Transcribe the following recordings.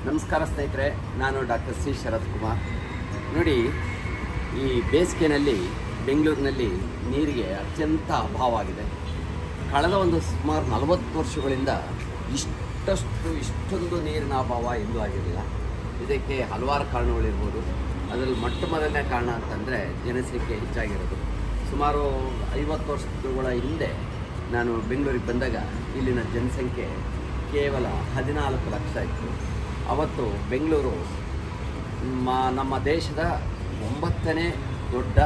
ನಮಸ್ಕಾರ ಸ್ನೇಹಿತರೆ, ನಾನು ಡಾಕ್ಟರ್ ಸಿ ಶರತ್ ಕುಮಾರ್. ನೋಡಿ, ಈ ಬೇಸಿಗೆಯಲ್ಲಿ ಬೆಂಗಳೂರಿನಲ್ಲಿ ನೀರಿಗೆ ಅತ್ಯಂತ ಅಭಾವ ಆಗಿದೆ. ಕಳೆದ ಸುಮಾರು 40 ವರ್ಷಗಳಿಂದ ಇಷ್ಟೊಂದು ನೀರಿನ ಅಭಾವ ಎಂದೂ ಆಗಿರಲಿಲ್ಲ. ಇದಕ್ಕೆ ಹಲವಾರು ಕಾರಣಗಳಿರ್ಬೋದು. ಅದರಲ್ಲಿ ಮೊದಲನೇ ಕಾರಣ ಅಂತಂದರೆ ಜನಸಂಖ್ಯೆ ಹೆಚ್ಚಾಗಿರೋದು. ಸುಮಾರು 50 ವರ್ಷಗಳ ಹಿಂದೆ ನಾನು ಬೆಂಗಳೂರಿಗೆ ಬಂದಾಗ ಇಲ್ಲಿನ ಜನಸಂಖ್ಯೆ ಕೇವಲ 14 ಲಕ್ಷ ಇತ್ತು. ಅವತ್ತು ಬೆಂಗಳೂರು ನಮ್ಮ ದೇಶದ 9ನೇ ದೊಡ್ಡ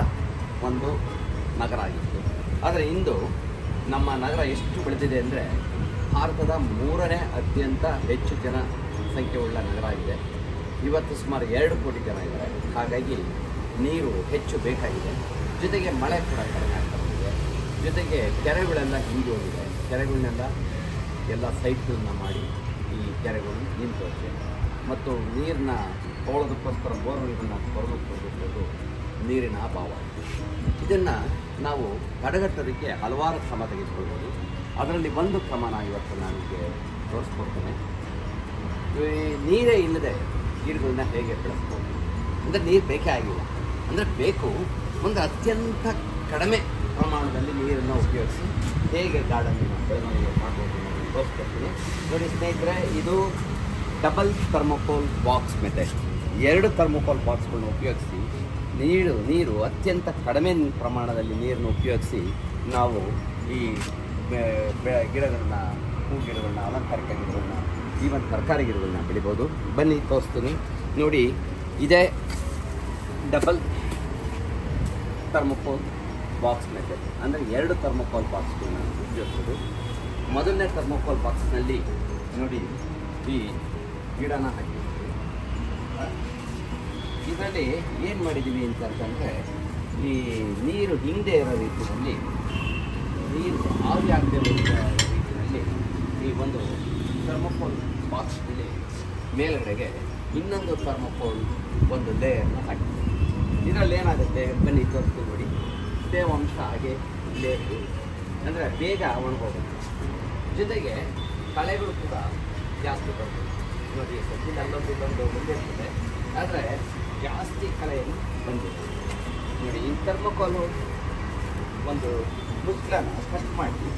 ಒಂದು ನಗರ ಆಗಿತ್ತು. ಆದರೆ ಇಂದು ನಮ್ಮ ನಗರ ಎಷ್ಟು ಬೆಳೆದಿದೆ ಅಂದರೆ ಭಾರತದ 3ನೇ ಅತ್ಯಂತ ಹೆಚ್ಚು ಜನಸಂಖ್ಯೆ ಉಳ್ಳ ನಗರ ಆಗಿದೆ. ಇವತ್ತು ಸುಮಾರು 2 ಕೋಟಿ ಜನ ಇದ್ದಾರೆ. ಹಾಗಾಗಿ ನೀರು ಹೆಚ್ಚು ಬೇಕಾಗಿದೆ. ಜೊತೆಗೆ ಮಳೆ ಕೂಡ ಕಡಿಮೆ ಆಗ್ತಾ ಇದೆ. ಜೊತೆಗೆ ಕೆರೆಗಳೆಲ್ಲ ಹಿಂದೆ ಹೋಗಿದೆ. ಕೆರೆಗಳನ್ನೆಲ್ಲ ಸೈಟ್ಗಳನ್ನ ಮಾಡಿ ಈ ಕೆರೆಗಳು ನಿಂತೋಗಿದೆ. ಮತ್ತು ನೀರನ್ನ ತೊಗೊಳ್ಳೋದಕ್ಕೋಸ್ಕರ ಬೋರ್ವೆಲ್ಗಳನ್ನ ಕೊಡೋದು ನೀರಿನ ಅಭಾವ. ಇದನ್ನು ನಾವು ತಡೆಗಟ್ಟೋದಕ್ಕೆ ಹಲವಾರು ಕ್ರಮ ತೆಗೆದುಕೊಳ್ಬೋದು. ಅದರಲ್ಲಿ ಒಂದು ಕ್ರಮನ ಇವತ್ತು ನನಗೆ ತೋರಿಸ್ಕೊಡ್ತೇನೆ. ನೀರೇ ಇಲ್ಲದೆ ಗಿಡಗಳನ್ನ ಹೇಗೆ ಬೆಳೆಸ್ಬೋದು ಅಂದರೆ ನೀರು ಬೇಕೇ ಆಗಿಲ್ಲ, ಅಂದರೆ ಬೇಕು, ಒಂದು ಅತ್ಯಂತ ಕಡಿಮೆ ಪ್ರಮಾಣದಲ್ಲಿ ನೀರನ್ನು ಉಪಯೋಗಿಸಿ ಹೇಗೆ ಗಾರ್ಡನ್ನ ಬೆಳವಣಿಗೆ ಮಾಡ್ಬೋದು ಅನ್ನೋದನ್ನು ತೋರಿಸ್ಕೊಡ್ತೀನಿ. ನೋಡಿ ಸ್ನೇಹಿತರೆ, ಇದು double thermocol box method. 2 thermocol ಬಾಕ್ಸ್ಗಳನ್ನ ಉಪಯೋಗಿಸಿ ನೀರು ಅತ್ಯಂತ ಕಡಿಮೆ ಪ್ರಮಾಣದಲ್ಲಿ ನೀರನ್ನು ಉಪಯೋಗಿಸಿ ನಾವು ಈ ಗಿಡಗಳನ್ನ, ಹೂ ಗಿಡಗಳನ್ನ, ಅಲಂಕಾರಿಕ ಗಿಡಗಳನ್ನ, ಈವನ್ ತರಕಾರಿ ಗಿಡಗಳನ್ನ ಬೆಳಿಬೋದು. ಬನ್ನಿ ತೋರಿಸ್ತೀನಿ. ನೋಡಿ, ಇದೇ ಡಬಲ್ ಥರ್ಮೋಕೋಲ್ ಬಾಕ್ಸ್ ಮೆಥಡ್. ಅಂದರೆ 2 ಥರ್ಮೋಕೋಲ್ ಬಾಕ್ಸ್ಗಳನ್ನ ಉಪಯೋಗಿಸೋದು. ಮೊದಲನೇ ಥರ್ಮೋಕೋಲ್ ಬಾಕ್ಸ್ನಲ್ಲಿ ನೋಡಿ ಈ ಗಿಡನ ಹಾಕಿದ್ದೀವಿ. ಇದರಲ್ಲಿ ಏನು ಮಾಡಿದ್ದೀವಿ ಅಂತಂದರೆ, ಈ ನೀರು ಹಿಂದೆ ಇರೋ ರೀತಿಯಲ್ಲಿ, ನೀರು ಆವಿ ಆಗದೆ ಇರೋ ರೀತಿಯಲ್ಲಿ ಈ ಒಂದು ಥರ್ಮೋಕೋಲ್ ಬಾಕ್ಸ್ನಲ್ಲಿ ಮೇಲ್ಗಡೆಗೆ ಇನ್ನೊಂದು ಥರ್ಮೋಕೋಲ್ ಒಂದು ಲೇಯರ್ನ ಹಾಕಿದ್ದೀವಿ. ಇದರಲ್ಲಿ ಏನಾಗುತ್ತೆ ಬನ್ನಿ ತೋರಿಸ್ತೀವಿ. ನೋಡಿ, ತೇವಾಂಶ ಹಾಗೆ ಲೇಯರ್ ಅಂದರೆ ಬೇಗ ಒಣಗೋಗುತ್ತೆ. ಜೊತೆಗೆ ಕಳೆಗಳು ಕೂಡ ಜಾಸ್ತಿ ಬರ್ತದೆ. ನೋಡಿ, ಇಲ್ಲೊಂದು ಬಂದಿರ್ತದೆ, ಆದರೆ ಜಾಸ್ತಿ ಕಳೆಯನ್ನು ಬಂದಿದೆ. ನೋಡಿ, ಈ ಥರ್ಮೋಕೋಲು ಒಂದು ಮುಸ್ಲನ್ನು ಕಟ್ ಮಾಡಿ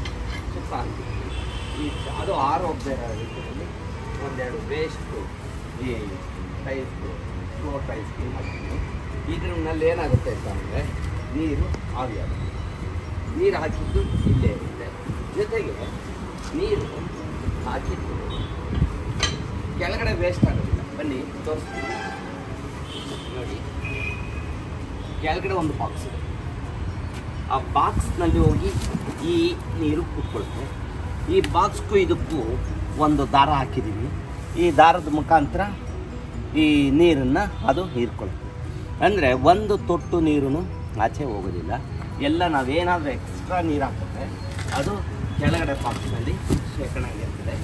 ಸುತ್ತ ಹಾಕ್ತೀವಿ. ಅದು ಆರೋಗ್ಯ ರೀತಿಯಲ್ಲಿ ಒಂದೆರಡು ವೇಸ್ಟು ಈ ಟೈಲ್ಸ್ಗಳು, ಫ್ಲೋರ್ ಟೈಲ್ಸ್ಗೆ ಹಾಕ್ತೀವಿ. ಇದರಲ್ಲಿ ಏನಾಗುತ್ತೆ ಅಂತಂದರೆ ನೀರು ಆವಿಯಾಗುತ್ತೆ. ನೀರು ಹಾಕಿದ್ದು ಇಲ್ಲೇ ಇರುತ್ತೆ. ಜೊತೆಗೆ ನೀರು ಹಾಕಿದ್ದು ಕೆಳಗಡೆ ವೇಸ್ಟ್ ಆಗೋದಿಲ್ಲ. ಬನ್ನಿ ತೋರಿಸ್ತೀವಿ. ನೋಡಿ, ಕೆಳಗಡೆ ಒಂದು ಬಾಕ್ಸ್ ಇದೆ. ಆ ಬಾಕ್ಸ್ನಲ್ಲಿ ಹೋಗಿ ಈ ನೀರು ಕೂತ್ಕೊಳುತ್ತೆ. ಈ ಬಾಕ್ಸ್ಗೂ ಇದಕ್ಕೂ ಒಂದು ದಾರ ಹಾಕಿದ್ದೀವಿ. ಈ ದಾರದ ಮುಖಾಂತರ ಈ ನೀರನ್ನು ಅದು ಹೀರ್ಕೊಳ್ಳುತ್ತೆ. ಅಂದರೆ ಒಂದು ತೊಟ್ಟು ನೀರು ಆಚೆ ಹೋಗೋದಿಲ್ಲ. ಎಲ್ಲ ನಾವೇನಾದರೂ ಎಕ್ಸ್ಟ್ರಾ ನೀರು ಹಾಕಿದ್ರೆ ಅದು ಕೆಳಗಡೆ ಬಾಕ್ಸ್ನಲ್ಲಿ ಶೇಖರಣೆ ಆಗಿರ್ತದೆ.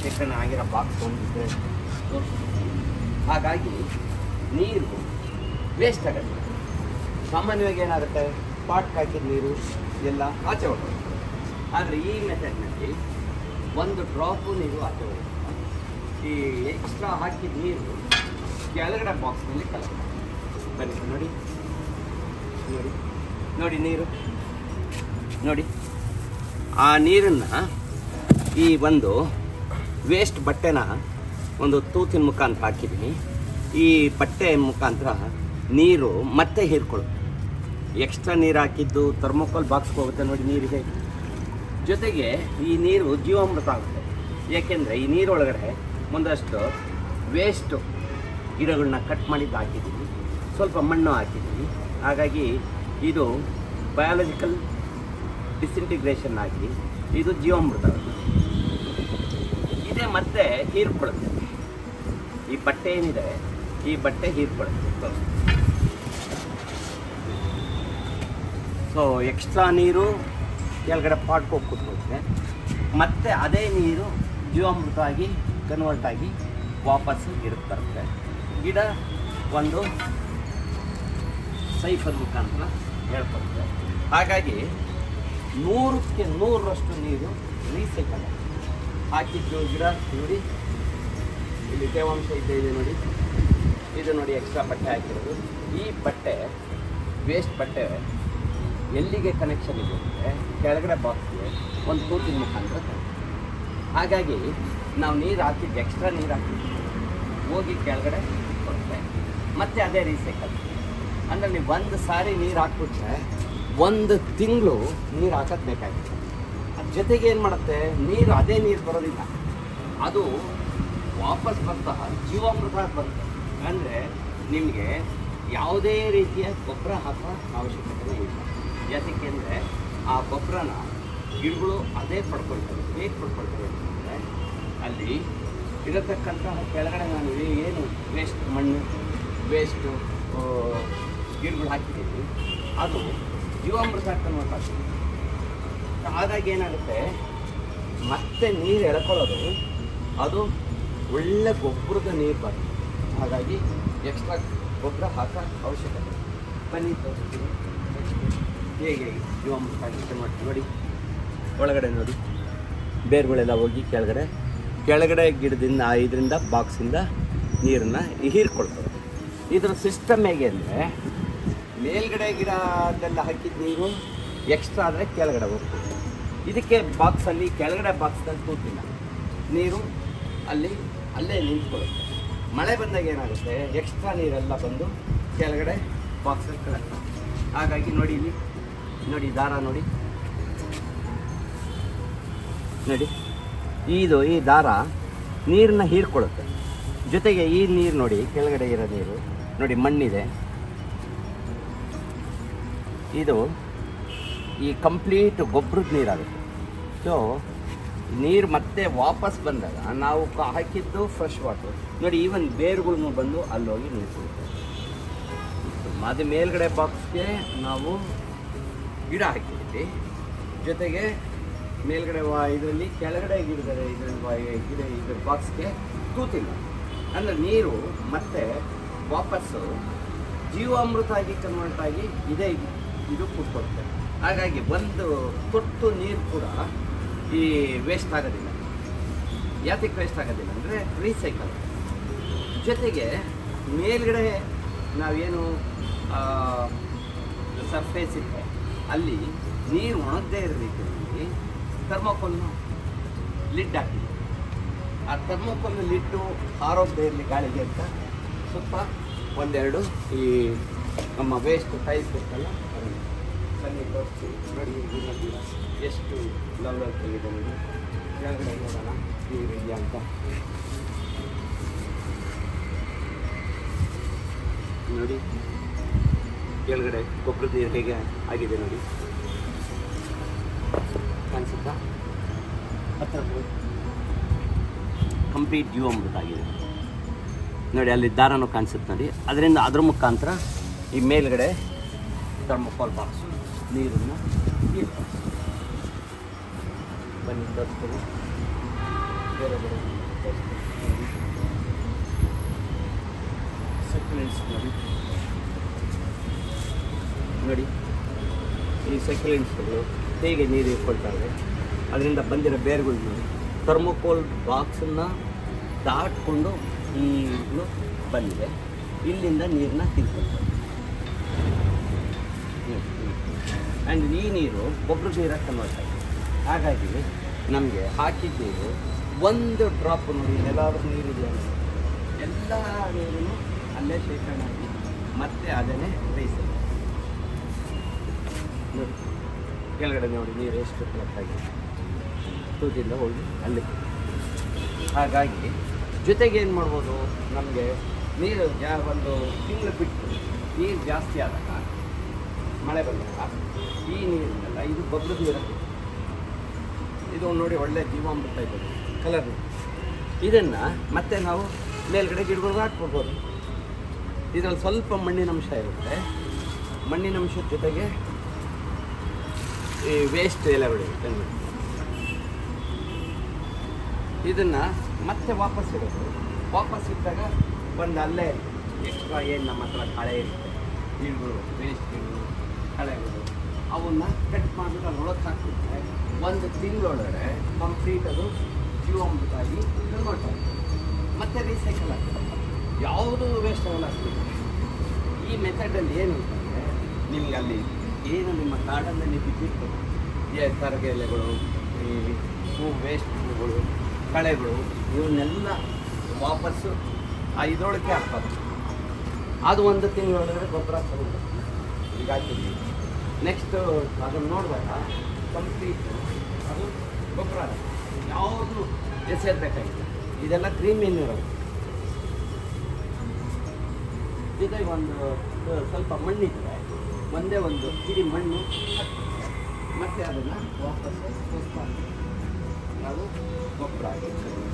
ಶೇಖರಣೆ ಆಗಿರೋ ಬಾಕ್ಸ್ ಒಂದಿದ್ರೆ ಹಾಗಾಗಿ ನೀರು ವೇಸ್ಟ್ ಆಗುತ್ತೆ. ಸಾಮಾನ್ಯವಾಗಿ ಏನಾಗುತ್ತೆ, ಪಾಟ್ಗೆ ಹಾಕಿದ ನೀರು ಎಲ್ಲ ಆಚೆ ಹೋಗುತ್ತೆ. ಆದರೆ ಈ ಮೆಥಡ್ನಲ್ಲಿ ಒಂದು ಡ್ರಾಪು ನೀರು ಆಚೆ ಹೋಗುತ್ತೆ. ಈ ಎಕ್ಸ್ಟ್ರಾ ಹಾಕಿದ ನೀರು ಕೆಳಗಡೆ ಬಾಕ್ಸ್ನಲ್ಲಿ ಕಲಗುತ್ತೆ. ಬನ್ನಿ ನೋಡಿ, ನೋಡಿ ನೋಡಿ ನೀರು ನೋಡಿ. ಆ ನೀರನ್ನು ಈ ಒಂದು ವೇಸ್ಟ್ ಬಟ್ಟೆನ ಒಂದು ತೂತಿನ ಮುಖಾಂತರ ಹಾಕಿದ್ದೀನಿ. ಈ ಬಟ್ಟೆ ಮುಖಾಂತರ ನೀರು ಮತ್ತೆ ಹೀರ್ಕೊಳ್ಳುತ್ತೆ. ಎಕ್ಸ್ಟ್ರಾ ನೀರು ಹಾಕಿದ್ದು ಥರ್ಮೋಕೋಲ್ ಬಾಕ್ಸ್ಗೆ ಹೋಗುತ್ತೆ. ನೋಡಿ ನೀರಿಗೆ ಜೊತೆಗೆ ಈ ನೀರು ಜೀವಾಮೃತ ಆಗುತ್ತೆ. ಏಕೆಂದರೆ ಈ ನೀರೊಳಗಡೆ ಒಂದಷ್ಟು ವೇಸ್ಟು ಗಿಡಗಳನ್ನ ಕಟ್ ಮಾಡಿದ್ದು ಹಾಕಿದ್ದೀವಿ, ಸ್ವಲ್ಪ ಮಣ್ಣು ಹಾಕಿದ್ದೀವಿ. ಹಾಗಾಗಿ ಇದು ಬಯಾಲಜಿಕಲ್ ಡಿಸ್ಇಂಟಿಗ್ರೇಷನ್ ಆಗಿ ಇದು ಜೀವಾಮೃತ ಇದೆ. ಮತ್ತೆ ಹೀರ್ಕೊಳ್ಳುತ್ತೆ. ಈ ಬಟ್ಟೆ ಏನಿದೆ, ಈ ಬಟ್ಟೆ ಹೀರ್ಕೊಳ್ಳುತ್ತೆ. ಸೊ ಎಕ್ಸ್ಟ್ರಾ ನೀರು ಕೆಳಗಡೆ ಪಾಟ್ಗೆ ಹೋಗಿ ಕೂತ್ಕೊಳ್ಳುತ್ತೆ. ಮತ್ತು ಅದೇ ನೀರು ಜೀವಾಮೃತ ಆಗಿ ಕನ್ವರ್ಟ್ ಆಗಿ ವಾಪಸ್ಸು ಗಿಡಕ್ಕೆ ಬರುತ್ತೆ. ಗಿಡ ಒಂದು ಸೈಫರ್ ಮುಖಾಂತರ ಹೇಳ್ಕೊಡುತ್ತೆ. ಹಾಗಾಗಿ 100ಕ್ಕೆ 100ರಷ್ಟು ನೀರು ರೀಸೈಕಲ್ ಹಾಕಿದ್ದು ಗಿಡ ನೋಡಿ ಇಲ್ಲಿ ತೇವಾಂಶ ಇದೆ ನೋಡಿ, ಇದು ನೋಡಿ ಎಕ್ಸ್ಟ್ರಾ ಬಟ್ಟೆ ಹಾಕಿರೋದು. ಈ ಬಟ್ಟೆ ವೇಸ್ಟ್ ಬಟ್ಟೆ ಎಲ್ಲಿಗೆ ಕನೆಕ್ಷನ್ ಇದೆ ಅಂದರೆ ಕೆಳಗಡೆ ಬಾಕ್ಸ್ಗೆ ಒಂದು ತೂತಿನ ಮುಖಾಂತರ. ಹಾಗಾಗಿ ನಾವು ನೀರು ಹಾಕಿದ್ದು ಎಕ್ಸ್ಟ್ರಾ ನೀರು ಹಾಕಿದ್ವಿ ಹೋಗಿ ಕೆಳಗಡೆ ಕೊಡುತ್ತೆ, ಮತ್ತು ಅದೇ ರೀಸೈಕಲ್. ಅಂದರೆ ನೀವು ಒಂದು ಸಾರಿ ನೀರು ಹಾಕ್ಬಿಟ್ರೆ 1 ತಿಂಗಳು ನೀರು ಹಾಕೋದು ಬೇಕಾಗುತ್ತೆ. ಅದ್ರ ಜೊತೆಗೆ ಏನು ಮಾಡುತ್ತೆ, ನೀರು ಅದೇ ನೀರು ಬರೋದಿಲ್ಲ, ಅದು ವಾಪಸ್ ಬರ್ತಾ ಜೀವಾಮೃತ ಬರುತ್ತೆ. ಅಂದರೆ ನಿಮಗೆ ಯಾವುದೇ ರೀತಿಯ ಗೊಬ್ಬರ ಹಾಕೋ ಅವಶ್ಯಕತೆ ಇಲ್ಲ. ಯಾತಕ್ಕೆ ಅಂದರೆ ಆ ಗೊಬ್ಬರನ ಗಿಡಗಳು ಅದೇ ಪಡ್ಕೊಳ್ತವೆ. ಹೇಗೆ ಪಡ್ಕೊಳ್ತವೆ ಅಂತಂದರೆ ಅಲ್ಲಿ ಇರತಕ್ಕಂತಹ ಕೆಳಗಡೆ ನಾನು ಏನು ವೇಸ್ಟ್ ಮಣ್ಣು ವೇಸ್ಟು ಗಿಡಗಳು ಹಾಕಿದ್ದೀವಿ ಅದು ಜೀವಾಮೃತ ಕನ್ವರ್ಟ್ ಆಗ್ತದೆ. ಹಾಗಾಗಿ ಏನಾಗುತ್ತೆ, ಮತ್ತೆ ನೀರು ಎಳ್ಕೊಳ್ಳೋದು ಅದು ಒಳ್ಳೆ ಗೊಬ್ಬರದ ನೀರು ಬರುತ್ತೆ. ಹಾಗಾಗಿ ಎಕ್ಸ್ಟ್ರಾ ಗೊಬ್ಬರ ಹಾಕೋ ಅವಶ್ಯಕತೆ. ಬನ್ನಿ ತೋರಿಸ್ತೀನಿ ಹೇಗೆ ಜೀವಾಮೃತ ಕನ್ವರ್ಟ್. ನೋಡಿ ಒಳಗಡೆ ನೋಡಿ ಬೇರುಗಳೆಲ್ಲ ಹೋಗಿ ಕೆಳಗಡೆ ಗಿಡದಿಂದ ಇದರಿಂದ ಬಾಕ್ಸಿಂದ ನೀರನ್ನು ಹೀರ್ಕೊಳ್ತವೆ. ಇದರ ಸಿಸ್ಟಮ್ ಹೇಗೆ ಅಂದರೆ ಮೇಲ್ಗಡೆ ಗಿಡದೆಲ್ಲ ಹಾಕಿದ ನೀರು ಎಕ್ಸ್ಟ್ರಾ ಆದರೆ ಕೆಳಗಡೆ ಹೋಗ್ತದೆ. ಇದಕ್ಕೆ ಬಾಕ್ಸಲ್ಲಿ ಕೆಳಗಡೆ ಬಾಕ್ಸ್ದಲ್ಲಿ ಕೂತಿಲ್ಲ, ನೀರು ಅಲ್ಲೇ ನಿಂತ್ಕೊಳ್ಳುತ್ತೆ. ಮಳೆ ಬಂದಾಗ ಏನಾಗುತ್ತೆ, ಎಕ್ಸ್ಟ್ರಾ ನೀರೆಲ್ಲ ಬಂದು ಕೆಳಗಡೆ ಬಾಕ್ಸಲ್ಲಿ ಕಲೆಕ್ಟ್. ಹಾಗಾಗಿ ನೋಡಿ ಇಲ್ಲಿ ನೋಡಿ ದಾರ ನೋಡಿ ಈ ದಾರ ನೀರನ್ನ ಹೀರ್ಕೊಳ್ಳುತ್ತೆ. ಜೊತೆಗೆ ಈ ನೀರು ನೋಡಿ ಕೆಳಗಡೆ ಇರೋ ನೀರು ನೋಡಿ ಮಣ್ಣಿದೆ, ಇದು ಈ ಕಂಪ್ಲೀಟ್ ಗೊಬ್ಬರದ ನೀರಾಗುತ್ತೆ. ಸೊ ನೀರು ಮತ್ತೆ ವಾಪಸ್ ಬಂದಾಗ ನಾವು ಹಾಕಿದ್ದು ಫ್ರೆಶ್ ವಾಟರ್ ನೋಡಿ, ಈವನ್ ಬೇರುಗಳನ್ನು ಬಂದು ಅಲ್ಲೋಗಿ ನಿಲ್ಸುತ್ತೆ. ಅದು ಮೇಲ್ಗಡೆ ಬಾಕ್ಸ್ಗೆ ನಾವು ಗಿಡ ಹಾಕಿದ್ದೀವಿ, ಜೊತೆಗೆ ಮೇಲ್ಗಡೆ ಇದರಲ್ಲಿ ಕೆಳಗಡೆ ಇದ್ರ ಬಾಕ್ಸ್ಗೆ ತೂತಿಲ್ಲ. ಅಂದರೆ ನೀರು ಮತ್ತೆ ವಾಪಸ್ಸು ಜೀವಾಮೃತ ಆಗಿ ಕನ್ವರ್ಟ್ ಆಗಿ ಇದು ಕೂತ್ಕೊಡುತ್ತೆ. ಹಾಗಾಗಿ ಒಂದು ತೊಟ್ಟು ನೀರು ಕೂಡ ಈ ವೇಸ್ಟ್ ಆಗೋದಿಲ್ಲ. ಯಾತಕ್ಕೆ ವೇಸ್ಟ್ ಆಗೋದಿಲ್ಲ ಅಂದರೆ ರೀಸೈಕಲ್. ಜೊತೆಗೆ ಮೇಲ್ಗಡೆ ನಾವೇನು ಸರ್ಫೇಸ್ ಇದೆ ಅಲ್ಲಿ ನೀರು ಒಣಗದೇ ಇರೋ ರೀತಿಯಲ್ಲಿ ಥರ್ಮೋಕೋಲ್ನ ಲಿಡ್ ಹಾಕಿದೆ. ಆ ಥರ್ಮೋಕೋಲ್ನ ಲಿಡ್ಡು ಆರೋಗ್ಯ ಇರಲಿ ಗಾಳಿಗೆ ಅಂತ ಸ್ವಲ್ಪ ಒಂದೆರಡು ಈ ನಮ್ಮ ವೇಸ್ಟ್ ಟೈಸ್ ಇರ್ತಲ್ಲ ಸನ್ನಿ ತೋರಿಸಿ ನೋಡಿ ಎಷ್ಟು ಲೆವೆಲ್ ತೆಗಿದೆ ನೋಡಿ. ಕೆಳಗಡೆ ನೋಡೋಣ ನೀರು ಇದೆಯಾ ಅಂತ. ನೋಡಿ ಕೆಳಗಡೆ ಗೊಬ್ಬರದ ನೀರು ಹೇಗೆ ಆಗಿದೆ ನೋಡಿ, ಕಾಣಿಸುತ್ತಾ? ಹತ್ರ ಕಂಪ್ಲೀಟ್ ಜೀವಾಮೃತ ಆಗಿದೆ ನೋಡಿ. ಅಲ್ಲಿ ದಾರನೂ ಕಾಣಿಸುತ್ತೆ ನೋಡಿ. ಅದರಿಂದ ಅದ್ರ ಮುಖಾಂತರ ಈ ಮೇಲ್ಗಡೆ ಥರ್ಮೋಕೋಲ್ ಬಾಕ್ಸು ನೀರನ್ನು ಬನ್ನಿ ತೋರಿಸ್ತೀವಿ. ಬೇರೆ ಸೆಕ್ಯುಲೆಂಟ್ಸ್ ನೋಡಿ ಈ ಸೆಕ್ಯುಲೆಂಟ್ಸ್ಗಳು ಹೇಗೆ ನೀರು ಇಟ್ಕೊಳ್ತಾರೆ. ಅದರಿಂದ ಬಂದಿರೋ ಬೇರುಗಳು ನೋಡಿ ಥರ್ಮೋಕೋಲ್ ಬಾಕ್ಸನ್ನು ದಾಟ್ಕೊಂಡು ಈ ಬಂದಿದೆ, ಇಲ್ಲಿಂದ ನೀರನ್ನ ತಿಳ್ಕೊಳ್ತಾರೆ. ಆ್ಯಂಡ್ ಈ ನೀರು ಗೊಬ್ಬರದ ನೀರಾಗಿ ಕನ್ವರ್ಟ್ ಆಗಿದೆ. ಹಾಗಾಗಿ ನಮಗೆ ಹಾಕಿದ ನೀರು ಒಂದು ಡ್ರಾಪ್ ನೋಡಿ ಎಲ್ಲಾದ್ರೂ ನೀರಿದೆ ಅಂದರೆ ಎಲ್ಲ ನೀರನ್ನು ಅಲ್ಲೇ ಶೇಖರಣೆ ಆಗಿ ಮತ್ತೆ ಅದನ್ನೇ ಬೇಯಿಸಿ ನೋಡಿ. ಕೆಳಗಡೆ ನೋಡಿ ನೀರು ಎಷ್ಟು ಕಲೆಕ್ಟ್ ಆಗಿದೆ, ತೂತಿಂದ ಹೋಗಿ ಅಲ್ಲಿ. ಹಾಗಾಗಿ ಜೊತೆಗೆ ಏನು ಮಾಡ್ಬೋದು, ನಮಗೆ ನೀರು ಒಂದು ತಿಂಗಳು ಬಿಟ್ಟು ನೀರು ಜಾಸ್ತಿ ಆದಾಗ ಮಳೆ ಬಂದಾಗ ಈ ನೀರನ್ನೆಲ್ಲ ಇದು ಗೊಬ್ಬರದ ನೀರು, ಇದು ನೋಡಿ ಒಳ್ಳೆ ಜೀವಾಮೃತ ಇದೆ ಕಲರ್. ಇದನ್ನು ಮತ್ತೆ ನಾವು ಮೇಲ್ಗಡೆ ಗಿಡಗಳಿಗೆ ಹಾಕ್ಕೊಡ್ಬೋದು. ಇದರಲ್ಲಿ ಸ್ವಲ್ಪ ಮಣ್ಣಿನಂಶ ಇರುತ್ತೆ, ಮಣ್ಣಿನಂಶದ ಜೊತೆಗೆ ಈ ವೇಸ್ಟ್ ಎಲೆಗಳಿರುತ್ತೆ. ಇದನ್ನು ಮತ್ತೆ ವಾಪಸ್ ಇಡೋದು. ವಾಪಸ್ ಇಟ್ಟಾಗ ಬಂದು ಅಲ್ಲೇ ಎಕ್ಸ್ಟ್ರಾ ಏನು ನಮ್ಮ ಹತ್ರ ಕಳೆ ಇರುತ್ತೆ, ಗಿಡಗಳು ವೇಸ್ಟ್ ಗಿಡಗಳು ಕಳೆಗಳು ಅವನ್ನ ಕಟ್ ಮಾಡಿಬಿಟ್ಟು ಅಲ್ಲಿ ಒಳಗೆ ಹಾಕ್ಬಿಟ್ರೆ ಒಂದು ತಿಂಗಳೊಳಗಡೆ ಕಂಪ್ಲೀಟ್ ಅದು ಜೀವಾಮೃತ ಆಗಿ ಕನ್ವರ್ಟ್ ಆಗುತ್ತೆ. ಮತ್ತೆ ರೀಸೈಕಲ್ ಆಗ್ತದೆ, ಯಾವುದು ವೇಸ್ಟ್ ಆಗಲ್ಲ ಆಗ್ತದೆ. ಈ ಮೆಥಡಲ್ಲಿ ಏನು ಅಂತಂದರೆ ನಿಮ್ಗೆ ಅಲ್ಲಿ ಏನು ನಿಮ್ಮ ಕಾಡಲ್ಲಿ ಬಿದ್ದಿರ್ತದೆ, ಈ ತರಗೆ ಎಲೆಗಳು, ಈ ವೇಸ್ಟ್ಗಳು, ಕಳೆಗಳು, ಇವನ್ನೆಲ್ಲ ವಾಪಸ್ಸು ಇದರೊಳಗೆ ಹಾಕ್ತಾರೆ. ಅದು ಒಂದು ತಿಂಗಳೊಳಗಡೆ ಗೊಬ್ಬರ ತಗೊಂಡು ಈಗ ಹಾಕಿದ್ವಿ. ನೆಕ್ಸ್ಟು ಅದನ್ನು ನೋಡಿದಾಗ ಕಂಪ್ಲೀಟ್ ಅದು ಗೊಬ್ಬರ ಯಾವುದು ಎಸೆಯಬೇಕಾಗಿಲ್ಲ. ಇದೆಲ್ಲ ಕ್ರೀಮ್ ಏನಿರೋದು. ಜೊತೆಗೆ ಒಂದು ಸ್ವಲ್ಪ ಮಣ್ಣಿದ್ರೆ ಒಂದೇ ಒಂದು ಕಿಡಿ ಮಣ್ಣು ಮತ್ತು ಅದನ್ನು ವಾಪಸ್ಸು ನಾವು ಗೊಬ್ಬರ ಹಾಕಿರ್ತೀವಿ.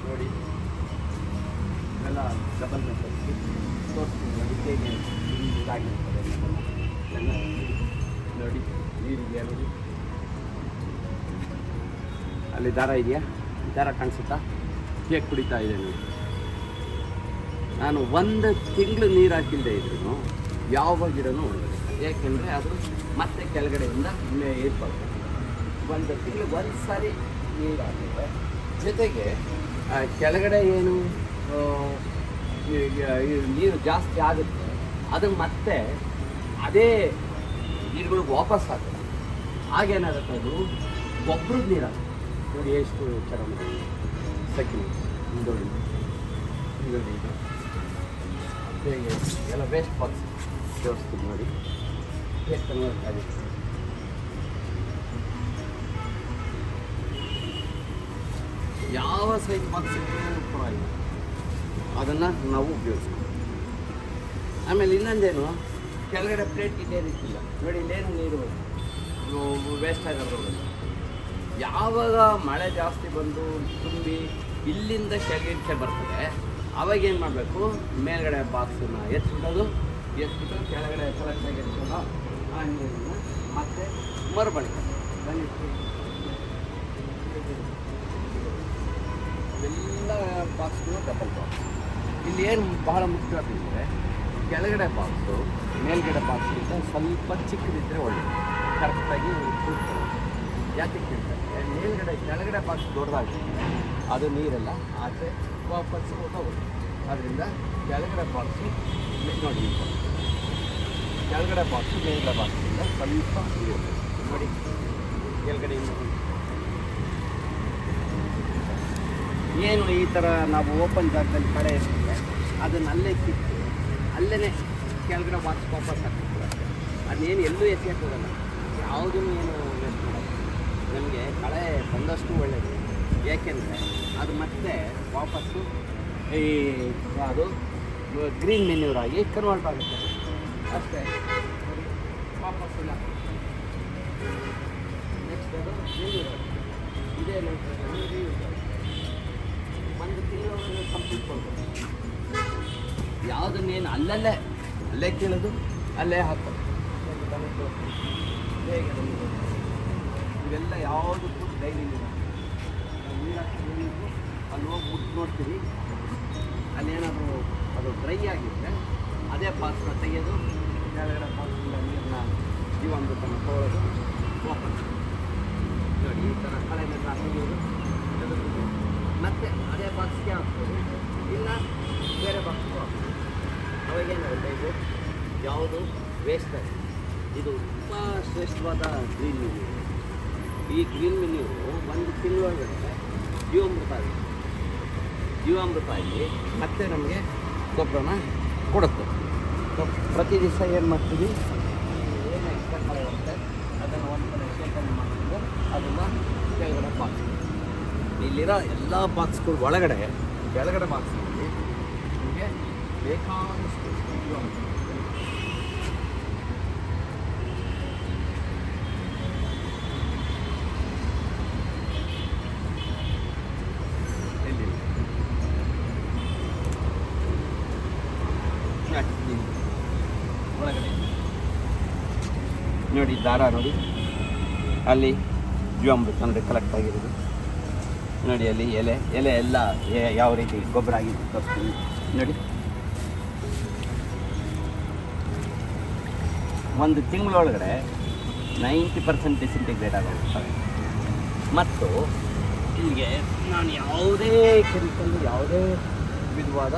ನೋಡಿ ಎಲ್ಲ ಡಬಲ್ ಮೆಥಡ್ ತೋರಿಸ್ತೀನಿ ನೋಡಿ ಹೇಗೆ ಇದಾಗಿರ್ತದೆ ಎಲ್ಲ ನೋಡಿ. ನೀರಿದೆಯಾ ನೋಡಿ, ಅಲ್ಲಿ ದಾರ ಇದೆಯಾ, ದಾರ ಕಾಣಿಸುತ್ತಾ, ಹೇಗೆ ಕುಡಿತಾ ಇದೆ ನೋಡಿ. ನಾನು ಒಂದು ತಿಂಗಳು ನೀರು ಹಾಕಿಲ್ಲದೆ ಇದ್ರೂ ಯಾವ ಗಿಡನೂ ಒಳ್ಳೆಯದು, ಏಕೆಂದರೆ ಅದು ಮತ್ತೆ ಕೆಳಗಡೆಯಿಂದ ಏರ್ಪಡ್ತದೆ. ಒಂದು ತಿಂಗಳು ಒಂದು ಸಾರಿ ನೀರು ಹಾಕಿದ್ರೆ ಜೊತೆಗೆ ಕೆಳಗಡೆ ಏನು ನೀರು ಜಾಸ್ತಿ ಆಗುತ್ತೆ, ಅದು ಮತ್ತೆ ಅದೇ ನೀರುಗಳಿಗೆ ವಾಪಸ್ ಆಗ್ತದೆ. ಆಗೇನಾಗುತ್ತೆ, ಅದು ಗೊಬ್ಬರದ ನೀರಾಗುತ್ತೆ ನೋಡಿ. ಎಷ್ಟು ಚೆನ್ನಾಗಿ ಸೆಕೆಂಡ್ ನೋಡಿ ನೋಡಿ ಇದು ಹೇಗೆ ಎಲ್ಲ ವೇಸ್ಟ್ ಬಾಕ್ಸ್ ತೋರಿಸ್ತೀನಿ ನೋಡಿ, ಹೇಗೆ ಕನ್ವರ್ಟ್ ಆಗುತ್ತೆ. ಯಾವ ಸೈಜ್ ಬಾಕ್ಸ್ ಇದ್ರೂ ಪರವಾಗಿಲ್ಲ, ಅದನ್ನು ನಾವು ಉಪಯೋಗಿಸ್ತೀವಿ. ಆಮೇಲೆ ಇನ್ನೊಂದೇನು, ಕೆಳಗಡೆ ಪ್ಲೇಟ್ ಇದೇನಿಲ್ಲ ನೋಡಿ, ಇಲ್ಲೇನು ನೀರು ವೇಸ್ಟ್ ಆಗಿರೋದು. ಯಾವಾಗ ಮಳೆ ಜಾಸ್ತಿ ಬಂದು ತುಂಬಿ ಇಲ್ಲಿಂದ ಕೆಳಗಿಳಿಕೆ ಬರ್ತದೆ, ಅವಾಗ ಏನು ಮಾಡಬೇಕು, ಮೇಲ್ಗಡೆ ಬಾಕ್ಸನ್ನು ಎತ್ಬಿಟ್ಟು ಕೆಳಗಡೆ ಕಲೆಕ್ಟಾಗಿ ಇರ್ತಲ್ಲ ಆ ನೀರನ್ನು ಮತ್ತೆ ಮರುಬಳಕೆ ಎಲ್ಲ ಬಾಕ್ಸ್ಗಳು ಡಬಲ್ ಬಾಕ್ಸ್. ಇಲ್ಲಿ ಏನು ಬಹಳ ಮುಖ್ಯವಾಗಿದೆ, ಕೆಳಗಡೆ ಬಾಕ್ಸು ಮೇಲ್ಗಡೆ ಬಾಕ್ಸ್ಗಿಂತ ಸ್ವಲ್ಪ ಚಿಕ್ಕದಿದ್ದರೆ ಒಳ್ಳೆಯದು, ಕರೆಕ್ಟಾಗಿ ಕೂತ್ಕೊಳ್ಳೋದು. ಯಾಕೆ ಕೇಳ್ತಾರೆ, ಕೆಳಗಡೆ ಬಾಕ್ಸ್ ದೊಡ್ಡದಾಗ್ತದೆ, ಅದು ನೀರೆಲ್ಲ ಆಚೆ ವಾಪಸ್ಸು ಹೋಗೋದು. ಅದರಿಂದ ಕೆಳಗಡೆ ಬಾಕ್ಸು ನೋಡಿ, ಕೆಳಗಡೆ ಬಾಕ್ಸು ಮೇಲ್ಗಡೆ ಬಾಕ್ಸಿಂದ ಸ್ವಲ್ಪ ನೀರು ನೋಡಿ. ಕೆಳಗಡೆಯಿಂದ ಏನು ಈ ಥರ ನಾವು ಓಪನ್ ಜಾಗದಲ್ಲಿ ಕಡೆ ಇರ್ತದೆ, ಅದನ್ನು ಅಲ್ಲೇ ಕಿತ್ತು ಅಲ್ಲೇ ಕೆಳಗಡೆ ಬಾಕ್ಸ್ ವಾಪಸ್ ಹಾಕ್ತಿರ್ತೀವಿ ಅಷ್ಟೇ. ಅದೇನು ಎಲ್ಲೂ ಎತ್ತಿಯಕ್ಕೆ ಹೋಗಲ್ಲ, ಯಾವುದೂ ಏನು ವೇಸ್ಟ್ ಮಾಡೋದು. ನಮಗೆ ಕಳೆ ಬಂದಷ್ಟು ಒಳ್ಳೆಯದು, ಏಕೆಂದರೆ ಅದು ಮತ್ತೆ ವಾಪಸ್ಸು ಈ ಅದು ಗ್ರೀನ್ ಮೆನ್ಯೂರ್ ಆಗಿ ಕನ್ವರ್ಟ್ ಆಗುತ್ತೆ ಅಷ್ಟೇ. ವಾಪಸ್ಸಿಲ್ಲ. ನೆಕ್ಸ್ಟ್ ಅದು ಮೆನ್ಯೂರ್ ಇದೇ ಒಂದು ತಿಂಗಳು ಕಂಪ್ಲೀಟ್ ಕೊಡ್ಬೋದು. ಯಾವುದನ್ನೇನು ಅಲ್ಲೇ ಕೀಳೋದು ಅಲ್ಲೇ ಹಾಕೋದು. ಹೇಗೆ ಇವೆಲ್ಲ ಯಾವುದಕ್ಕೂ ಡೈಲಿ ನೀರು ಅಲ್ಲಿ ಹೋಗಿ ಮುಟ್ಟು ನೋಡ್ತೀವಿ, ಅಲ್ಲೇನಾದರೂ ಅದು ಡ್ರೈ ಆಗಿದ್ದರೆ ಅದೇ ಪಾತ್ರೆ ತೆಗೆಯೋದು, ಕೆಳಗಡೆ ಪಾತ್ರೆಯಿಂದ ನೀರನ್ನ ಜೀವಾಮೃತನ ತೊಗೊಳ್ಳೋದು, ವಾಪಸ್ ನೋಡಿ ಈ ಥರ ಕಳೆನೆಲ್ಲ ತೆಗೆಯೋದು, ಮತ್ತೆ ಅದೇ ಬಾಕ್ಸ್ಗೆ ಹಾಕ್ಬೋದು, ಇಲ್ಲ ಬೇರೆ ಬಾಕ್ಸ್ಗೂ ಹಾಕ್ಬೋದು. ಅವಾಗೇನಾಗುತ್ತೆ, ಇದು ಯಾವುದು ವೇಸ್ಟ್ ಆಗಿದೆ. ಇದು ತುಂಬ ಶ್ರೇಷ್ಠವಾದ ಗ್ರೀನ್ ಮೆನ್ಯೂ. ಈ ಗ್ರೀನ್ ಮೆನ್ಯೂ ಒಂದು ತಿಂಗಳೊಳಗಡೆ ಜೀವಾಮೃತ ಆಗಿ ಮತ್ತೆ ನಮಗೆ ಗೊಬ್ಬರನ ಕೊಡುತ್ತೆ. ಪ್ರತಿ ದಿವಸ ಏನು ಮಾಡ್ತೀವಿ, ಏನು ಎಕ್ಸ್ಟ್ರಾ ಕಳೆ ಬರುತ್ತೆ ಅದನ್ನು ಒಂದು ಕಡೆ ಶೇಖರಣೆ ಮಾಡಿಕೊಂಡು ಅದನ್ನು ಕೆಳಗಡೆ ಬಾಕ್ಸ್, ಇಲ್ಲಿರೋ ಎಲ್ಲ ಬಾಕ್ಸ್ಗಳ ಒಳಗಡೆ ಕೆಳಗಡೆ ಬಾಕ್ಸ್ನಲ್ಲಿ ನಿಮಗೆ ಬೇಕಾದಷ್ಟು ಜೀವಾಮೃತ ಒಳಗಡೆ ನೋಡಿ, ದಾರ ನೋಡಿ, ಅಲ್ಲಿ ಜೀವಾಮೃತ ಅಂದರೆ ಕಲೆಕ್ಟ್ ಆಗಿರೋದು ನೋಡಿ. ಅಲ್ಲಿ ಎಲೆ ಎಲ್ಲ ಯಾವ ರೀತಿ ಗೊಬ್ಬರ ಆಗಿದೆ ತೋರಿಸ್ತೀನಿ ನೋಡಿ. ಒಂದು ತಿಂಗಳೊಳಗಡೆ 90% ಡಿಸಿಂಟಿಗ್ರೇಟ್ ಆಗೋಗ್ತವೆ. ಮತ್ತು ಹೀಗೆ ನಾನು ಯಾವುದೇ ಕೆಮಿಕಲ್ ಯಾವುದೇ ವಿಧವಾದ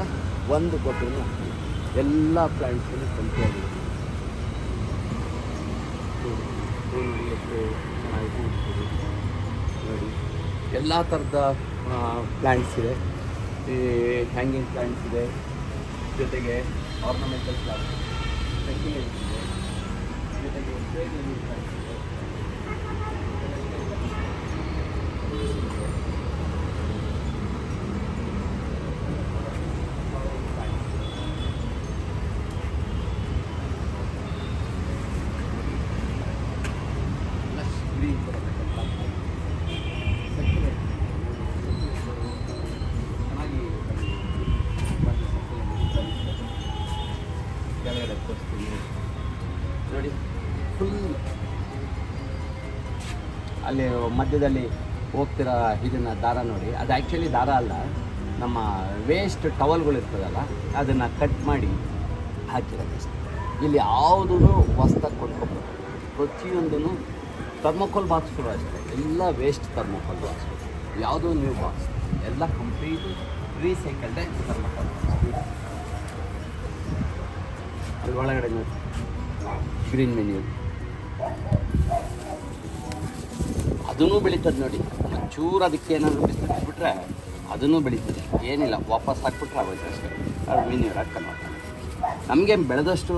ಒಂದು ಗೊಬ್ಬರನೂ ಹಾಕ್ತೀನಿ. ಎಲ್ಲ ಪ್ಲ್ಯಾಂಟ್ಸನ್ನು ಕಂಪ್ಲೀಟ್ ನೋಡಿ ಎಷ್ಟು ಚೆನ್ನಾಗಿ ಕೂಡ್ತೀವಿ ನೋಡಿ. ಎಲ್ಲ ಥರದ ಪ್ಲ್ಯಾಂಟ್ಸ್ ಇದೆ. ಈ ಹ್ಯಾಂಗಿಂಗ್ ಪ್ಲ್ಯಾಂಟ್ಸ್ ಇದೆ, ಜೊತೆಗೆ ಆರ್ನಮೆಂಟಲ್ ಪ್ಲ್ಯಾಂಟ್ಸ್, ಸೆಕ್ಯುಲೆಂಟ್ಸ್ ಇದೆ, ಜೊತೆಗೆ ಪ್ಲ್ಯಾಂಟ್ಸ್ ಇದೆ. ನೋಡಿ ಫುಲ್ ಅಲ್ಲಿ ಮಧ್ಯದಲ್ಲಿ ಹೋಗ್ತಿರೋ ಇದನ್ನು ದಾರ ನೋಡಿ, ಅದು ಆ್ಯಕ್ಚುಲಿ ದಾರ ಅಲ್ಲ, ನಮ್ಮ ವೇಸ್ಟ್ ಟವಲ್ಗಳು ಇರ್ತದಲ್ಲ ಅದನ್ನು ಕಟ್ ಮಾಡಿ ಹಾಕಿರೋದಷ್ಟೇ. ಇಲ್ಲಿ ಯಾವುದೂ ಹೊಸ್ದಾಗಿ ಕೊಂಡ್ಕೊಬೋದು. ಪ್ರತಿಯೊಂದೂ ಥರ್ಮೋಕೋಲ್ ಬಾಕ್ಸ್ಗಳು ಅಷ್ಟೇ, ಎಲ್ಲ ವೇಸ್ಟ್ ಥರ್ಮೋಕೋಲ್ ಬಾಕ್ಸ್ಗಳು, ಯಾವುದೋ ನ್ಯೂ ಬಾಕ್ಸ್, ಎಲ್ಲ ಕಂಪ್ಲೀಟ್ ರೀಸೈಕಲ್ಡೇ ಥರ್ಮೋಕೋಲ್ ಬಾಕ್ಸ್. ಅಲ್ಲಿ ಒಳಗಡೆ ನೋಡಿ ಗ್ರೀನ್ ಮೆನ್ಯೂ ಅದೂ ಬೆಳೀತದೆ ನೋಡಿ. ಒಂಚೂರು ಅದಕ್ಕೆ ಏನಾದರೂ ಬಿಸಿಬಿಟ್ರೆ ಅದೂ ಬೆಳೀತದೆ, ಏನಿಲ್ಲ, ವಾಪಸ್ ಹಾಕ್ಬಿಟ್ರೆ ಆಗೋಯ್ತು ಅಷ್ಟೇ. ಅದು ಮೆನ್ಯೂ ಹಾಕಿ ಮಾಡ್ತಾರೆ. ನಮಗೆ ಬೆಳೆದಷ್ಟು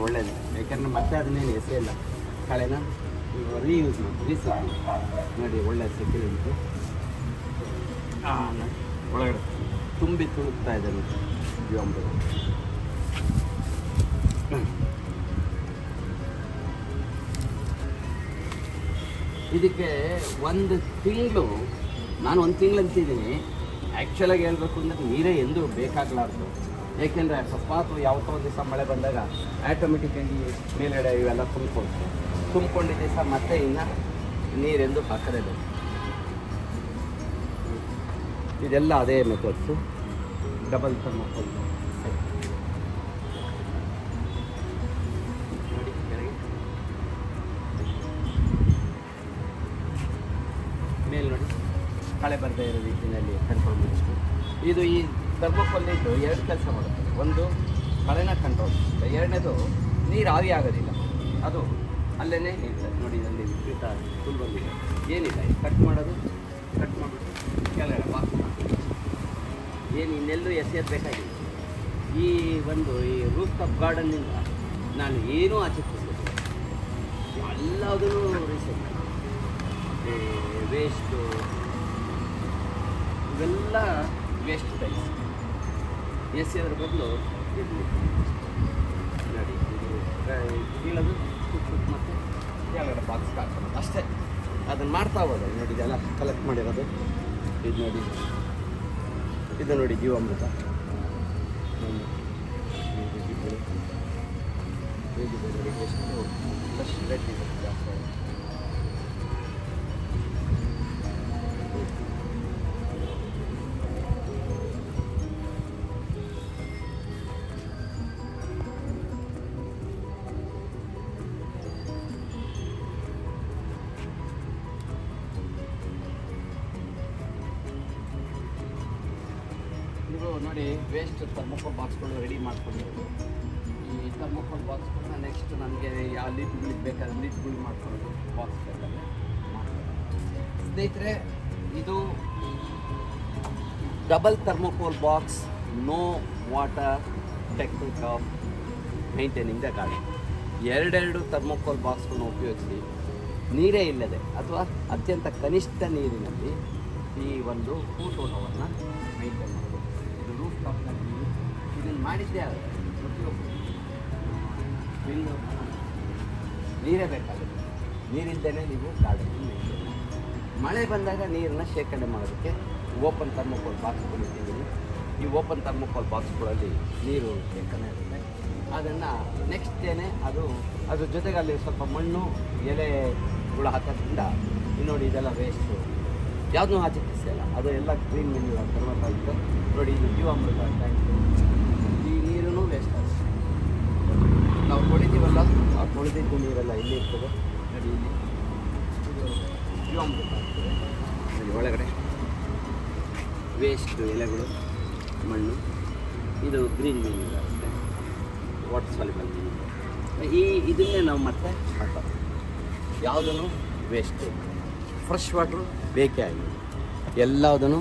ಒಳ್ಳೆಯದು, ಯಾಕೆಂದರೆ ಮತ್ತೆ ಅದನ್ನೇನು ಎಸೆಯಲ್ಲ, ಕಳೆನ ರೀಯೂಸ್ ಮಾಡಿ ರೀಸೈಕಲ್ ನೋಡಿ. ಒಳ್ಳೆ ಸೆಕ್ಯುರಿಟಿ ಒಳಗಡೆ ತುಂಬಿ ತುಳುಕ್ತಾ ಇದೆ ನೋಡಿ ಜೀವಾಮೃತ. ಇದಕ್ಕೆ ಒಂದು ತಿಂಗಳು, ನಾನು ಒಂದು ತಿಂಗಳು ಅಂತಿದ್ದೀನಿ. ಆ್ಯಕ್ಚುಲಾಗಿ ಹೇಳ್ಬೇಕು ಅಂದರೆ ನೀರೇ ಎಂದೂ ಬೇಕಾಗಲಾರ್ದು, ಏಕೆಂದರೆ ಅಕಸ್ಮಾತ್ ಯಾವತ್ತೋ ಒಂದು ದಿವಸ ಮಳೆ ಬಂದಾಗ ಆಟೋಮೆಟಿಕ್ಕಾಗಿ ಮೇಲ್ಗಡೆ ಇವೆಲ್ಲ ತುಂಬಿಕೊಂಡಿದ್ದ ದಿವಸ ಮತ್ತೆ ಇನ್ನು ನೀರೆಂದು ಹಾಕದೇ ಬೇಕು. ಇದೆಲ್ಲ ಅದೇ ಮೆಥಡ್ಸು. ಡಬಲ್ ಥರ್ಮೋಕೋಲ್ ನೋಡಿ ಕೆಳಗೆ ಮೇಲೆ ನೋಡಿ, ಕಳೆ ಬರದೇ ಇರೋ ರೀತಿಯಲ್ಲಿ ಕಂಟ್ರೋಲ್ ಮಾಡಿಷ್ಟು. ಇದು ಈ ಥರ್ಮೋಕೋಲಿಟ್ಟು ಎರಡು ಕೆಲಸ ಮಾಡುತ್ತೆ. ಒಂದು ಕಳೆನ ಕಂಟ್ರೋಲ್, ಎರಡನೇದು ನೀರು ಆವಿ ಆಗೋದಿಲ್ಲ, ಅದು ಅಲ್ಲೇ ನಿಲ್ತದೆ ನೋಡಿ. ಅಲ್ಲಿ ವಿಪರೀತ ಫುಲ್ ಬಂದಿದೆ, ಏನಿಲ್ಲ, ಕಟ್ ಮಾಡೋದು, ಕಟ್ ಮಾಡಿಬಿಟ್ಟು ಕೆಳಗಡೆ ಬಾಕ್ಸ್ ಮಾಡ್ತೀವಿ. ಏನು ಇನ್ನೆಲ್ಲೂ ಎಸೆಯೋದು ಬೇಕಾಗಿಲ್ಲ. ಈ ರೂಫ್ ಟಾಪ್ ಗಾರ್ಡನ್ನಿಂದ ನಾನು ಏನೂ ಆಚೆ ಕೂರಿಸಿಲ್ಲ, ಎಲ್ಲದೂ ರೀಸೈಕಲ್. ವೇಸ್ಟು ಇವೆಲ್ಲ ವೇಸ್ಟ್ ಟೈಪ್ಸ್ ಎಸೆಯೋದ್ರ ಬದಲು ಇದು ನೋಡಿ, ಕೀಳೋದು ಮತ್ತು ಕೆಳಗಡೆ ಬಾಕ್ಸ್ ಹಾಕೋದು ಅಷ್ಟೇ. ಅದನ್ನು ಮಾಡ್ತಾ ಹೋಗೋದು ನೋಡಿ. ಇದೆಲ್ಲ ಕಲೆಕ್ಟ್ ಮಾಡಿರೋದು ಇದು ನೋಡಿ, ಇದು ನೋಡಿ ಜೀವಾಮೃತ ಹೇಗಿದೆ ನೋಡಿ, ಎಷ್ಟು ಫ್ರೆಶ್ ರೆಡ್ ಇದೆ ಜಾಸ್ತಿ. ನೀವು ನೋಡಿ ವೇಸ್ಟ್ ಥರ್ಮೋಕೋಲ್ ಬಾಕ್ಸ್ಗಳು ರೆಡಿ ಮಾಡ್ಕೊಂಡಿರೋದು. ಈ ಥರ್ಮೋಕೋಲ್ ಬಾಕ್ಸ್ಗಳನ್ನ ನೆಕ್ಸ್ಟ್ ನನಗೆ ಯಾವ ಲಿಡ್ಗಳಿಗೆ ಬೇಕಾದ್ರೆ ಲಿಡ್ಗಳು ಮಾಡ್ಕೊಳ್ಳೋದು, ಬಾಕ್ಸ್ ಬೇಕಾದ್ರೆ ಮಾಡ್ಕೊಳ್ಳೋದು. ಸ್ನೇಹಿತರೆ, ಇದು double thermocol box, no water technique of maintaining the garden. ಎರಡೆರಡು ಥರ್ಮೋಕೋಲ್ ಬಾಕ್ಸ್ಗಳನ್ನ ಉಪಯೋಗಿಸಿ ನೀರೇ ಇಲ್ಲದೆ ಅಥವಾ ಅತ್ಯಂತ ಕನಿಷ್ಠ ನೀರಿನಲ್ಲಿ ಈ ಒಂದು ಹೂತೋಟವನ್ನು ಮೇಂಟೈನ್ ಮಾಡೋದು. ಇದು ರೂಫ್ ಟಾಪ್ನಲ್ಲಿ ಇದನ್ನು ಮಾಡಿದ್ದೇ ಆದರೆ ಪ್ರತಿಯೊಬ್ಬರು ನೀರೇ ಬೇಕಾಗುತ್ತೆ. ನೀರಿಲ್ಲದೇ ನೀವು ಗಾರ್ಡನ್ ಮೇಂಟೈನ್ ಮಾಡಿ. ಮಳೆ ಬಂದಾಗ ನೀರನ್ನು ಶೇಖರಣೆ ಮಾಡೋದಕ್ಕೆ ಓಪನ್ ಥರ್ಮೋಕೋಲ್ ಬಾಕ್ಸ್ಗಳು ಇಟ್ಟಿದ್ದೀನಿ. ಈ ಓಪನ್ ಥರ್ಮೋಕೋಲ್ ಬಾಕ್ಸ್ಗಳಲ್ಲಿ ನೀರು ಶೇಖರಣೆ ಆಗುತ್ತೆ. ಅದನ್ನು ನೆಕ್ಸ್ಟ್ ಡೇನೆ ಅದ್ರ ಜೊತೆಗೆ ಅಲ್ಲಿ ಸ್ವಲ್ಪ ಮಣ್ಣು ಎಲೆಗಳು ಹಾಕೋದ್ರಿಂದ ನೋಡಿ ಇದೆಲ್ಲ ವೇಸ್ಟು ಯಾವುದೂ ಆಚೆ ಕಿಸಲ್ಲ, ಅದು ಎಲ್ಲ ಕ್ಲೀನ್ ಮೆನ್ಯೂ ಥರ್ಮೋಕೋಲ್ ನೋಡಿ. ಇದು ಜೀವಾಮೃತ ಟ್ಯಾಂಕ್, ಈ ನೀರೂ ವೇಸ್ಟ್ ಆಗುತ್ತೆ. ನಾವು ತೊಳಿತೀವಲ್ಲ, ಆ ತೊಳೆದಿದ್ದು ನೀರೆಲ್ಲ ಇಲ್ಲಿ ಇರ್ತದೆ. ನೋಡಿ ಇಲ್ಲಿ ಇದು ಜೀವಾಮೃತ ಆಗ್ತದೆ. ನೋಡಿ ಒಳಗಡೆ ವೇಸ್ಟ್ ಎಲೆಗಳು, ಮಣ್ಣು, ಇದು ಗ್ರೀನ್ ಮೀನು ಆಗುತ್ತೆ, ವಾಟರ್ ಸಾಲ್ಯುಬಲ್ ಮೀನು. ಇದನ್ನೇ ನಾವು ಮತ್ತೆ ಹಾಕೋದು. ಯಾವುದೂ ವೇಸ್ಟ್, ಫ್ರೆಶ್ ವಾಟ್ರು ಬೇಕೇ ಆಗಿದೆ, ಎಲ್ಲದೂ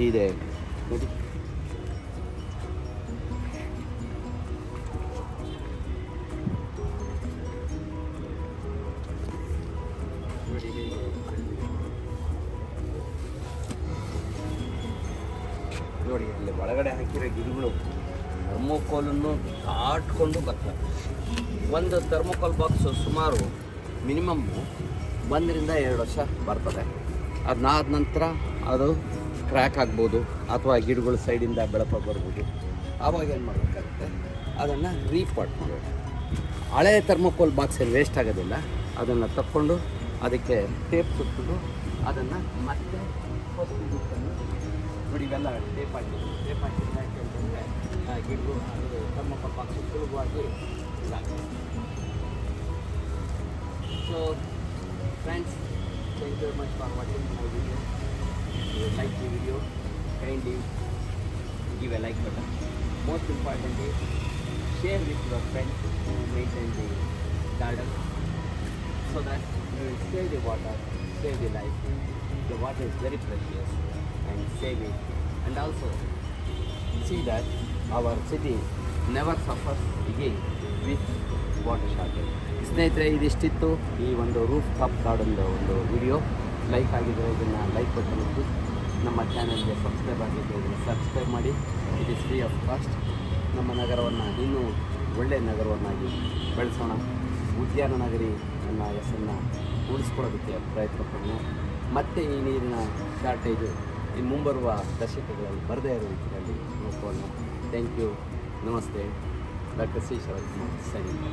ಇದೆ ನೋಡಿ. ನೋಡಿ ಅಲ್ಲಿ ಒಳಗಡೆ ಹಾಕಿರೋ ಗಿಡಗಳು ಥರ್ಮೋಕೋಲನ್ನು ದಾಟ್ಕೊಂಡು ಬರ್ತವೆ. ಒಂದು ಥರ್ಮೋಕೋಲ್ ಬಾಕ್ಸು ಸುಮಾರು ಮಿನಿಮಮ್ 1 ರಿಂದ 2 ವರ್ಷ ಬರ್ತದೆ. ಅದನ್ನಾದ ನಂತರ ಅದು ಕ್ರ್ಯಾಕ್ ಆಗ್ಬೋದು ಅಥವಾ ಗಿಡಗಳು ಸೈಡಿಂದ ಬೆಳಪ ಬರ್ಬೋದು. ಆವಾಗ ಏನು ಮಾಡಬೇಕಾಗುತ್ತೆ, ಅದನ್ನು ರೀಪಾಟ್ ಮಾಡಬೇಕು. ಹಳೆಯ ಥರ್ಮೋಕೋಲ್ ಬಾಕ್ಸ್ ಏನು ವೇಸ್ಟ್ ಆಗೋದಿಲ್ಲ, ಅದನ್ನು ತಕ್ಕೊಂಡು ಅದಕ್ಕೆ ಟೇಪ್ ಸುತ್ತಲು ಅದನ್ನು ಮತ್ತೆ ನೋಡಿ ಇವೆಲ್ಲ ಟೇಪ್ ಹಾಕಿದ್ರು. ಟೇಪ್ ಹಾಕಿದ್ರೆ ಯಾಕೆ ಅಂತಂದರೆ ಗಿಡಗಳು ಅದು ಥರ್ಮೋಕೋಲ್ ಬಾಕ್ಸ್ ಸುಲಭವಾಗಿ ಇದಾಗ್ತದೆ. So friends, thank you very much for watching my video. If you like the video, kindly give a like button. Most importantly, share with your friends who maintain the garden, so that you will save the water, save the life. The water is very precious, and save it. And also see that our city never suffers again with water shortage. ಸ್ನೇಹಿತರೆ, ಇದಿಷ್ಟಿತ್ತು ಈ ಒಂದು roof top ಗಾರ್ಡನ್ದು ಒಂದು video. Like ಆಗಿದ್ದರೆ ಇದನ್ನು like button ಇಟ್ಟು, ನಮ್ಮ ಚಾನಲ್ಗೆ subscribe ಆಗಿದ್ದರೆ ಇದನ್ನು ಸಬ್ಸ್ಕ್ರೈಬ್ ಮಾಡಿ. It is free of cost. ನಮ್ಮ ನಗರವನ್ನು ಇನ್ನೂ ಒಳ್ಳೆಯ ನಗರವನ್ನಾಗಿ ಬೆಳೆಸೋಣ. ಉದ್ಯಾನ ನಗರಿ ಅನ್ನೋ ಹೆಸರನ್ನ ಉಳಿಸ್ಕೊಳ್ಳೋದಕ್ಕೆ ಪ್ರಯತ್ನ ಪಡೋಣ. ಮತ್ತು ಈ ನೀರಿನ ಶಾರ್ಟೇಜು ಈ ಮುಂಬರುವ ದಶಕಗಳಲ್ಲಿ ಬರದೇ ಇರೋ ರೀತಿಯಲ್ಲಿ ನೋಡ್ಕೊಳ್ಳೋಣ. Thank you. ನಮಸ್ತೆ. Doctor C Sharath Kumar signing.